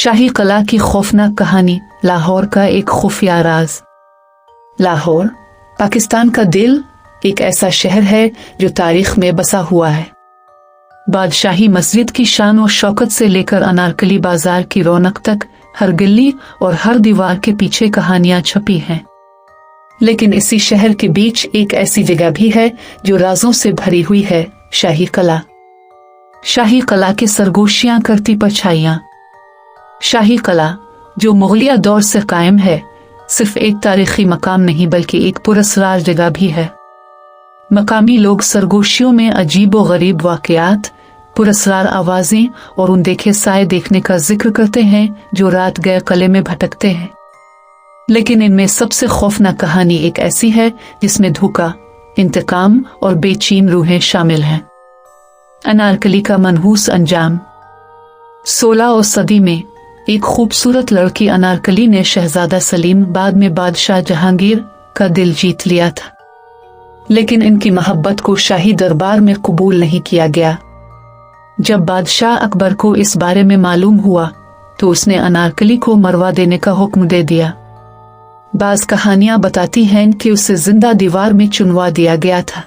शाही कला की खौफनाक कहानी, लाहौर का एक खुफिया राज। लाहौर पाकिस्तान का दिल, एक ऐसा शहर है जो तारीख में बसा हुआ है। बादशाही मस्जिद की शान और शौकत से लेकर अनारकली बाजार की रौनक तक हर गली और हर दीवार के पीछे कहानियां छपी हैं। लेकिन इसी शहर के बीच एक ऐसी जगह भी है जो राजों से भरी हुई है, शाही कला। शाही कला के सरगोशियां करती परछाइयां। शाही कला जो मुगलिया दौर से कायम है, सिर्फ एक तारीखी मकाम नहीं बल्कि एक पुरस्कार जगह भी है। मकामी लोग सरगोशियों में अजीब व गरीब वाकयात, पुरस्कार आवाजें और उन देखे साए देखने का जिक्र करते हैं जो रात गए कले में भटकते हैं। लेकिन इनमें सबसे खौफनाक कहानी एक ऐसी है जिसमें धोखा, इंतकाम और बेचैन रूहें शामिल हैं। अनारकली का मनहूस अंजाम। 16वीं सदी में एक खूबसूरत लड़की अनारकली ने शहजादा सलीम, बाद में बादशाह जहांगीर, का दिल जीत लिया था। लेकिन इनकी मोहब्बत को शाही दरबार में कबूल नहीं किया गया। जब बादशाह अकबर को इस बारे में मालूम हुआ तो उसने अनारकली को मरवा देने का हुक्म दे दिया। बाज कहानियां बताती हैं कि उसे जिंदा दीवार में चुनवा दिया गया था।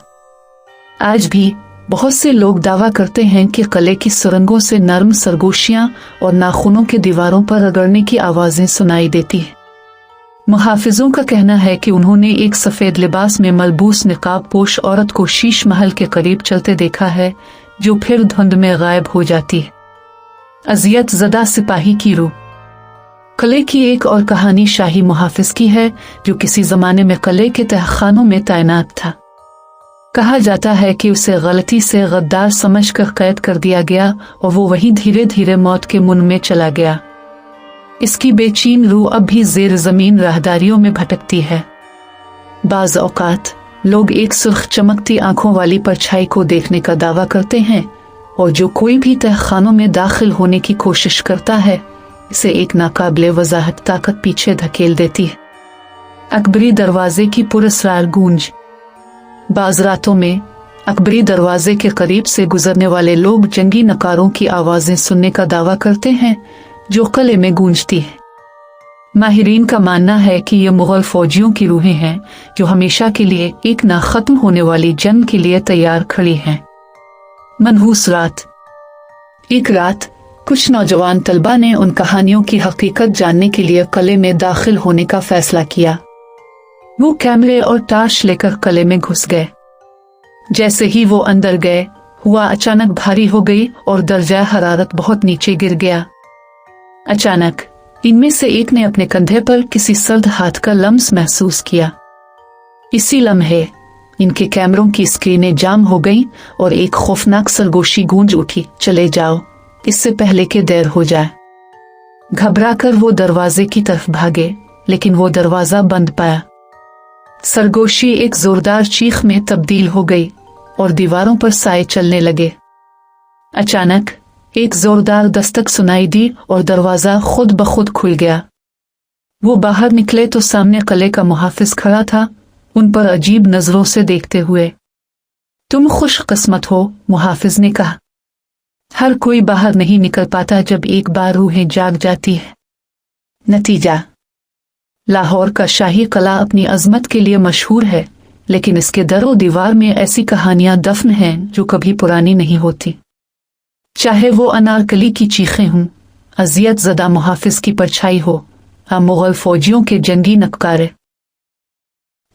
आज भी बहुत से लोग दावा करते हैं कि किले की सुरंगों से नर्म सरगोशियां और नाखूनों के दीवारों पर रगड़ने की आवाजें सुनाई देती हैं। मुहाफिजों का कहना है कि उन्होंने एक सफेद लिबास में मलबूस निकाब पोश औरत को शीश महल के करीब चलते देखा है, जो फिर धुंध में गायब हो जाती है। अजियत ज़दा सिपाही की रूह। किले की एक और कहानी शाही मुहाफिज की है जो किसी जमाने में किले के तहखानों में तैनात था। कहा जाता है कि उसे गलती से गद्दार समझकर कैद कर दिया गया और वो वहीं धीरे धीरे मौत के मुंह में चला गया। इसकी बेचैन रूह अब भी जेर जमीन राहदारियों में भटकती है। बाज औकात लोग एक सुर्ख चमकती आंखों वाली परछाई को देखने का दावा करते हैं, और जो कोई भी तहखानों में दाखिल होने की कोशिश करता है, इसे एक नाकाबिले वजाहत ताकत पीछे धकेल देती है। अकबरी दरवाजे की पुरस्कार गूंज। बाज रातों में अकबरी दरवाजे के करीब से गुजरने वाले लोग जंगी नकारों की आवाजें सुनने का दावा करते हैं जो किले में गूंजती है। माहिरीन का मानना है कि ये मुगल फौजियों की रूहें हैं जो हमेशा के लिए एक ना खत्म होने वाली जंग के लिए तैयार खड़ी हैं। मनहूस रात। एक रात कुछ नौजवान तलबा ने उन कहानियों की हकीकत जानने के लिए किले में दाखिल होने का फैसला किया। वो कैमरे और टार्च लेकर किले में घुस गए। जैसे ही वो अंदर गए, हुआ अचानक भारी हो गई और दर्जा हरारत बहुत नीचे गिर गया। अचानक इनमें से एक ने अपने कंधे पर किसी सर्द हाथ का लम्स महसूस किया। इसी लम्हे इनके कैमरों की स्क्रीनें जाम हो गईं और एक खौफनाक सरगोशी गूंज उठी, चले जाओ इससे पहले कि देर हो जाए। घबराकर वो दरवाजे की तरफ भागे, लेकिन वो दरवाजा बंद पाया। सरगोशी एक जोरदार चीख में तब्दील हो गई और दीवारों पर साए चलने लगे। अचानक एक जोरदार दस्तक सुनाई दी और दरवाजा खुद ब खुद खुल गया। वो बाहर निकले तो सामने किले का मुहाफिज खड़ा था, उन पर अजीब नजरों से देखते हुए। तुम खुशकिस्मत हो, मुहाफिज ने कहा। हर कोई बाहर नहीं निकल पाता जब एक बार रूहें जाग जाती है। नतीजा। लाहौर का शाही किला अपनी अजमत के लिए मशहूर है, लेकिन इसके दरो दीवार में ऐसी कहानियां दफन हैं जो कभी पुरानी नहीं होती। चाहे वो अनारकली की चीखें हों, अजियत ज़दा मुहाफिज की परछाई हो, या मुगल फौजियों के जंगी नक्कारे।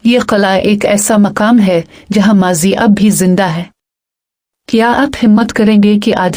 ये किला एक ऐसा मकाम है जहां माजी अब भी जिंदा है। क्या आप हिम्मत करेंगे कि आज